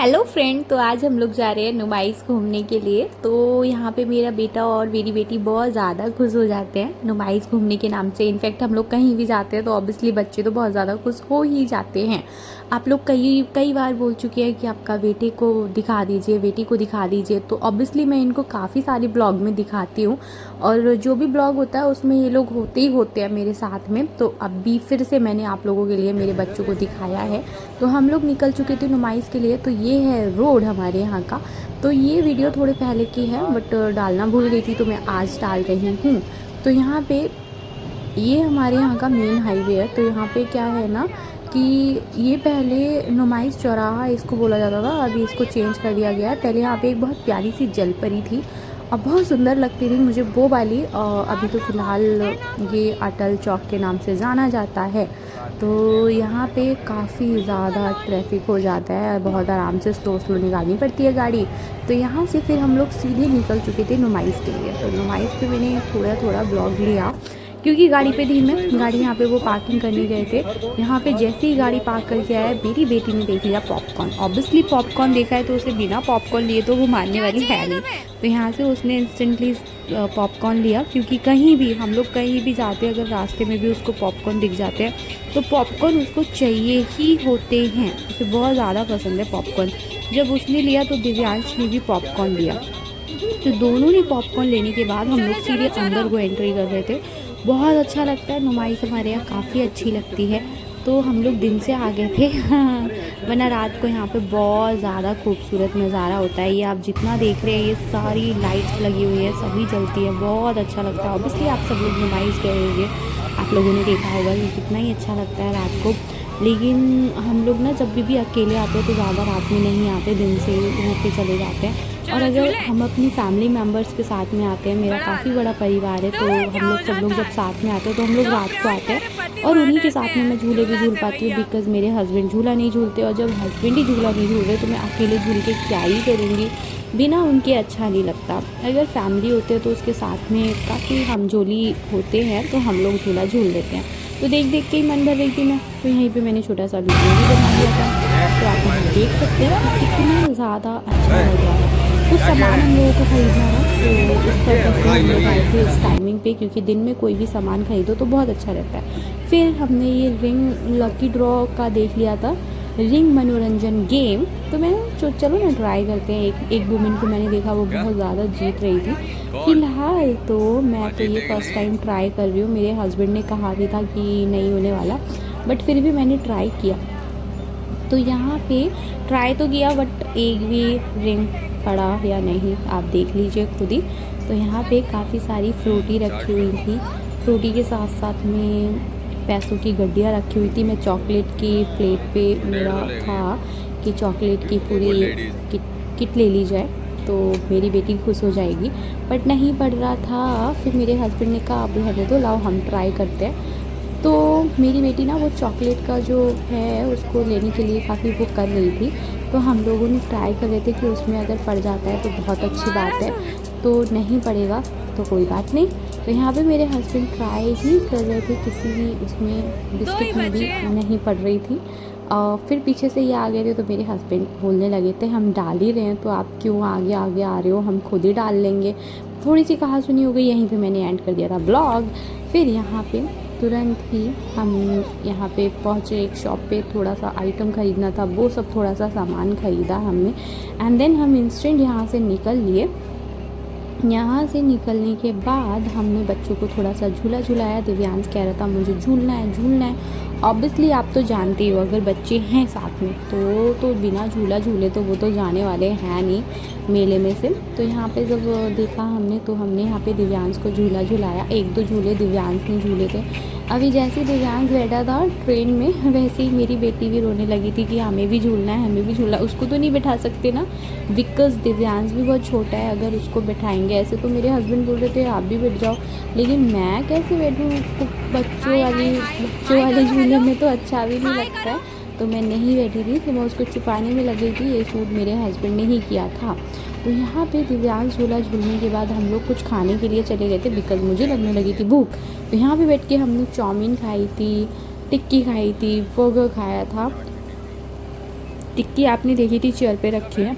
Hello friend, तो आज हम लोग जा रहे हैं नुमाइस घूमने के लिए। तो यहाँ पे मेरा बेटा और मेरी बेटी बहुत ज़्यादा खुश हो जाते हैं नुमाइस घूमने के नाम से। इनफैक्ट हम लोग कहीं भी जाते हैं तो ऑब्वियसली बच्चे तो बहुत ज़्यादा खुश हो ही जाते हैं। आप लोग कई कई बार बोल चुके हैं कि आपका बेटे को दिखा दीजिए, बेटी को दिखा दीजिए, तो ऑब्वियसली मैं इनको काफ़ी सारे ब्लॉग में दिखाती हूँ और जो भी ब्लॉग होता है उसमें ये लोग होते ही होते हैं मेरे साथ में। तो अभी फिर से मैंने आप लोगों के लिए मेरे बच्चों को दिखाया है। तो हम लोग निकल चुके थे नुमाइस के लिए। तो ये है रोड हमारे यहाँ का। तो ये वीडियो थोड़े पहले की है बट डालना भूल गई थी, तो मैं आज डाल रही हूँ। तो यहाँ पे ये हमारे यहाँ का मेन हाईवे है। तो यहाँ पे क्या है ना कि ये पहले नुमाइस चौराहा इसको बोला जाता था, अभी इसको चेंज कर दिया गया है। पहले यहाँ पे एक बहुत प्यारी सी जलपरी थी और बहुत सुंदर लगती थी मुझे वो वाली। अभी तो फ़िलहाल ये अटल चौक के नाम से जाना जाता है। तो यहाँ पे काफ़ी ज़्यादा ट्रैफिक हो जाता है, बहुत आराम से स्लो स्लो निकालनी पड़ती है गाड़ी। तो यहाँ से फिर हम लोग सीधे निकल चुके थे नुमाइस के लिए। तो नुमाइस पे मैंने थोड़ा थोड़ा ब्लॉग लिया क्योंकि गाड़ी पे थी मैं। गाड़ी यहाँ पे वो पार्किंग करने गए थे। यहाँ पे जैसे ही गाड़ी पार्क करके आया, मेरी बेटी ने देख लिया पॉपकॉर्न। ऑब्वियसली पॉपकॉर्न देखा है तो उसे बिना पॉपकॉर्न लिए तो वो मानने वाली है नहीं। तो यहाँ से उसने इंस्टेंटली पॉपकॉर्न लिया, क्योंकि कहीं भी हम लोग कहीं भी जाते हैं अगर रास्ते में भी उसको पॉपकॉर्न दिख जाते हैं तो पॉपकॉर्न उसको चाहिए ही होते हैं। उसे बहुत ज़्यादा पसंद है पॉपकॉर्न। जब उसने लिया तो दिव्यांश ने भी पॉपकॉर्न लिया। तो दोनों ने पॉपकॉर्न लेने के बाद हम लोग सीधे अंदर को एंट्री कर रहे थे। बहुत अच्छा लगता है नुमाइस, हमारे यहाँ काफ़ी अच्छी लगती है। तो हम लोग दिन से आ गए थे वरना रात को यहाँ पे बहुत ज़्यादा खूबसूरत नज़ारा होता है। ये आप जितना देख रहे हैं ये सारी लाइट्स लगी हुई है, सभी जलती है, बहुत अच्छा लगता है। ऑब्वियसली आप सब लोग नुमाइस गए होंगे, आप लोगों ने देखा होगा कि कितना ही अच्छा लगता है रात को। लेकिन हम लोग ना जब भी अकेले आते हैं तो ज़्यादा रात में नहीं आते, दिन से होके चले जाते हैं। और अगर हम अपनी फैमिली मेम्बर्स के साथ में आते हैं, मेरा काफ़ी बड़ा परिवार है, तो हम लोग सब लोग जब साथ में आते हैं तो हम लोग रात को आते हैं और उन्हीं के साथ में मैं झूले भी झूल पाती हूँ। बिकॉज़ मेरे हस्बैंड झूला नहीं झूलते और जब हस्बैंड ही झूला नहीं झूल रहे तो मैं अकेले झूल के क्या ही करूँगी, बिना उनके अच्छा नहीं लगता। अगर फैमिली होते हैं तो उसके साथ में काफ़ी हमजोली होते हैं तो हम लोग झूला झूल लेते हैं। तो देख देख के ही मन भर रही थी मैं, तो यहीं पे मैंने छोटा सा वीडियो भी बना दिया था। तो आप यहाँ देख सकते हैं कि कितना ज़्यादा अच्छा लग रहा है। कुछ सामान हम लोगों को खरीदना था तो उस पर्पज़ से हम लोग आए थे इस टाइमिंग पे, क्योंकि दिन में कोई भी सामान खरीदो तो बहुत अच्छा रहता है। फिर हमने ये रिंग लकी ड्रॉ का देख लिया था, रिंग मनोरंजन गेम। तो मैं चलो ना ट्राई करते हैं। एक वुमेन को मैंने देखा वो बहुत ज़्यादा जीत रही थी। फ़िलहाल तो मैं तो ये फर्स्ट टाइम ट्राई कर रही हूँ। मेरे हस्बैंड ने कहा भी था कि नहीं होने वाला, बट फिर भी मैंने ट्राई किया। तो यहाँ पे ट्राई तो किया बट एक भी रिंग पड़ा या नहीं आप देख लीजिए खुद ही। तो यहाँ पे काफ़ी सारी फ्रूटी रखी हुई थी, फ्रूटी के साथ साथ में पैसों की गड्डियाँ रखी हुई थी। मैं चॉकलेट की प्लेट पे मेरा था कि चॉकलेट की पूरी किट ले ली जाए तो मेरी बेटी खुश हो जाएगी, बट नहीं पड़ रहा था। फिर मेरे हस्बैंड ने कहा अब रहने दो, लाओ हम ट्राई करते हैं। तो मेरी बेटी ना वो चॉकलेट का जो है उसको लेने के लिए काफ़ी वो कर रही थी। तो हम लोगों ने ट्राई कर रहे थे कि उसमें अगर पड़ जाता है तो बहुत अच्छी बात है, तो नहीं पड़ेगा तो कोई बात नहीं। तो यहाँ पे मेरे हस्बैंड ट्राई ही कर रहे थे, किसी भी उसमें बिस्किट में भी नहीं पड़ रही थी। फिर पीछे से ये आ गए थे तो मेरे हस्बैंड बोलने लगे थे हम डाल ही रहे हैं तो आप क्यों आगे आगे आ रहे हो, हम खुद ही डाल लेंगे। थोड़ी सी कहा सुनी हो गई, यहीं पे मैंने एंड कर दिया था ब्लॉग। फिर यहाँ पे तुरंत ही हम यहाँ पे पहुँचे एक शॉप पे, थोड़ा सा आइटम ख़रीदना था, वो सब थोड़ा सा सामान ख़रीदा हमने एंड देन हम इंस्टेंट यहाँ से निकल लिए। यहाँ से निकलने के बाद हमने बच्चों को थोड़ा सा झूला झुलाया। दिव्यांश कह रहा था मुझे झूलना है झूलना है। ऑब्वियसली आप तो जानते हो अगर बच्चे हैं साथ में तो बिना झूला झूले तो वो तो जाने वाले हैं नहीं मेले में से। तो यहाँ पे जब देखा हमने तो हमने यहाँ पे दिव्यांश को झूला झुलाया। एक दो झूले दिव्यांश ने झूले थे। अभी जैसे ही दिव्यांश बैठा था ट्रेन में वैसे ही मेरी बेटी भी रोने लगी थी कि हमें भी झूलना है हमें भी झूलना। उसको तो नहीं बैठा सकते ना, बिकॉज़ दिव्यांश भी बहुत छोटा है, अगर उसको बैठाएंगे ऐसे तो मेरे हस्बैंड बोल रहे थे आप भी बैठ जाओ, लेकिन मैं कैसे बैठूँ, बच्चों वाले झूले में तो अच्छा भी नहीं लगता है। तो मैं नहीं बैठी थी, तो मैं उसको छुपाने में लगी थी। ये शूट मेरे हस्बैंड ने ही किया था। तो यहाँ पे दिव्यांश झूला झूलने के बाद हम लोग कुछ खाने के लिए चले गए थे, बिकॉज़ मुझे लगने लगी थी भूख। तो यहाँ पे बैठ के हमने चाउमीन खाई थी, टिक्की खाई थी, बर्गर खाया था। टिक्की आपने देखी थी चेयर पे रखी है,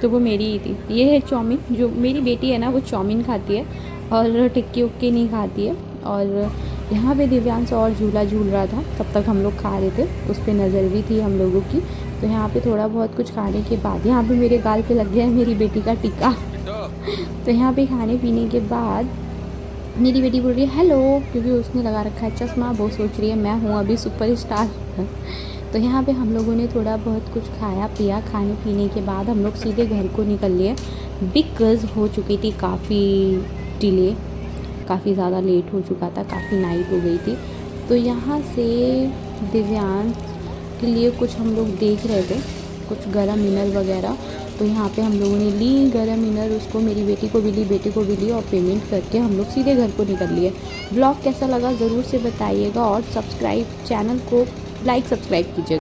तो वो मेरी ही थी। ये है चाउमीन, जो मेरी बेटी है ना वो चाउमीन खाती है और टिक्की उक्की नहीं खाती है। और यहाँ पे दिव्यांश और झूला झूल रहा था, तब तक हम लोग खा रहे थे, उस पर नज़र भी थी हम लोगों की। तो यहाँ पे थोड़ा बहुत कुछ खाने के बाद यहाँ पे मेरे गाल पे लग गया है मेरी बेटी का टीका। तो यहाँ पे खाने पीने के बाद मेरी बेटी बोल रही है हेलो, क्योंकि उसने लगा रखा है चश्मा। वो सोच रही है मैं हूँ अभी सुपरस्टार। तो यहाँ पे हम लोगों ने थोड़ा बहुत कुछ खाया पिया। खाने पीने के बाद हम लोग सीधे घर को निकल लिए, बिकॉज़ हो चुकी थी काफ़ी डिले, काफ़ी ज़्यादा लेट हो चुका था, काफ़ी नाइट हो गई थी। तो यहाँ से दिव्यांश के लिए कुछ हम लोग देख रहे थे, कुछ गरम इनर वगैरह। तो यहाँ पे हम लोगों ने ली गरम इनर, उसको मेरी बेटी को भी ली, बेटे को भी ली, और पेमेंट करके हम लोग सीधे घर को निकल लिए। ब्लॉग कैसा लगा ज़रूर से बताइएगा, और सब्सक्राइब, चैनल को लाइक सब्सक्राइब कीजिएगा।